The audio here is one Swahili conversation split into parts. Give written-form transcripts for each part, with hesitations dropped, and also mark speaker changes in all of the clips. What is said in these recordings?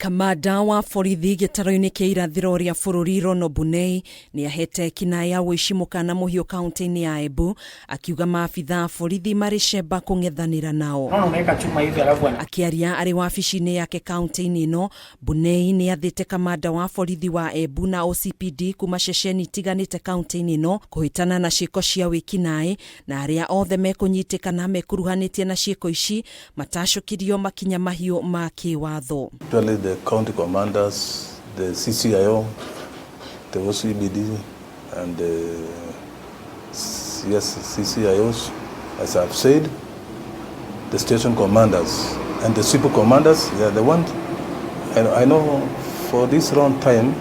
Speaker 1: Kamanda wa borithi gĩtaro-inĩ kĩa irathĩro rĩa bũrũri Rono Bunei nĩ ahete kinaya ũici mũkana mũhiũ kaunti-inĩ ya Embu, akiuga maabitha borithi marĩ cemba kũng'ethanĩra nao. Akiaria arĩ wabici-inĩ yake kaunti-inĩ ĩno, Bunei nĩ athĩte kamanda wa borithi wa Embu na OCPD kuma ceceni itiganĩte kaunti-inĩ ĩno kũhĩtana na ciĩko cia wĩkinaĩ, na arĩa othe mekũnyitĩkana mekuruhanĩtie na ciĩko ici matacũkirio makinya mahiũ ma kĩwatho.
Speaker 2: The county commanders, the CCIO, the OCBD, and the CCIOs, as I've said, the station commanders and the super commanders, they are the ones. And I know for this round time,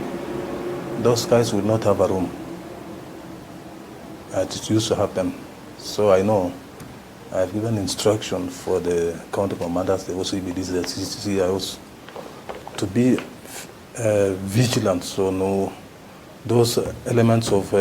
Speaker 2: those guys will not have a room. It used to happen. So I know I've given instruction for the county commanders, the OCBDs, the CCIOs, to be vigilant, so no those elements of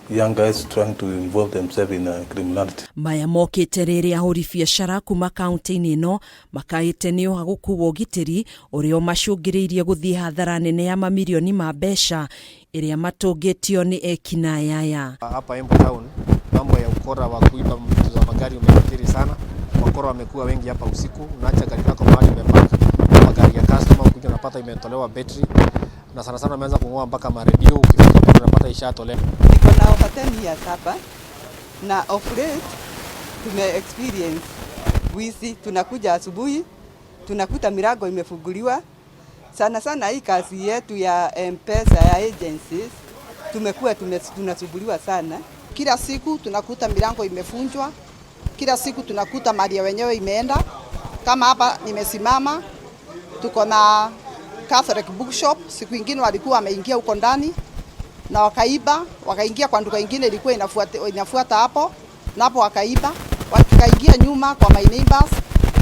Speaker 2: young guys trying to involve themselves in criminality.
Speaker 1: Maya mokĩte rĩrĩa ahuri biacara kuma kaunti-inĩ ĩno makaĩte nĩ Uhaguku wa Ugitiri ũrĩa macũngĩrĩirie gũthiĩ hathara nene ya mamirioni ma mbeca ĩrĩa matũngĩtio nĩ ekinayaya.
Speaker 3: Hapa Embu town mambo ya ukora wa kuiba vitu za magari umekithiri sana. Wakora wamekuwa wengi hapa usiku, unaacha gari lako mahali umepaka, magari ya customer ukija unapata imetolewa battery, na sana sana wameanza kung'oa mpaka maredio, ukifika hapo unapata ishatolewa.
Speaker 4: Niko na over 10 years hapa na of late tume experience wizi. Tunakuja asubuhi tunakuta milango imefunguliwa. Sana sana hii kazi yetu ya M-Pesa ya agencies tumekuwa tunasumbuliwa sana.
Speaker 5: Kila siku tunakuta milango imefunjwa, kila siku tunakuta mali ya wenyewe imeenda. Kama hapa nimesimama, tuko na Catholic bookshop, siku nyingine walikuwa wameingia huko ndani na wakaiba, wakaingia kwa duka nyingine ilikuwa inafuata hapo, na hapo wakaiba, wakaingia nyuma kwa my neighbors,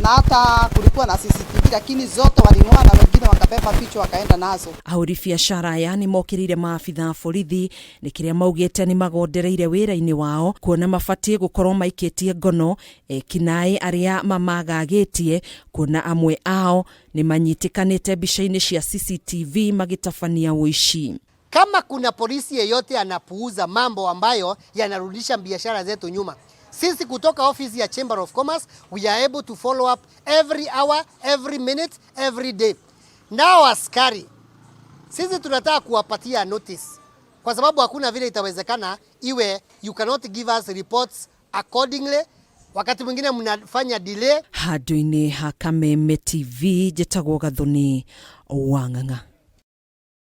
Speaker 5: na hata kulikuwa na CCTV lakini zote waling'oa na wengine wakabeba picha wakaenda nazo.
Speaker 1: Ahuri biacara yani mokĩrĩire maabitha borithi nĩ kĩrĩa maugĩte nĩ magondereire wĩra-inĩ wao kuona mabatie gũkorwo maikĩtie ngono ekinaĩ arĩa mamagagĩtie, kuona amwe ao nĩ manyitĩkanĩte mbica-inĩ cia CCTV magĩtabania ũici.
Speaker 6: Kama kuna polisi yeyote anapuuza mambo ambayo yanarudisha biashara zetu nyuma, sisi kutoka ofisi ya Chamber of Commerce, we are able to follow up every hour, every minute, every day. Nao askari, sisi tunataka kuwapatia notice, kwa sababu hakuna vile itawezekana iwe you cannot give us reports accordingly, wakati mwingine mnafanya delay.
Speaker 1: Handũ-inĩ ha Kameme TV, njĩtagwo Gathoni Wang'ang'a.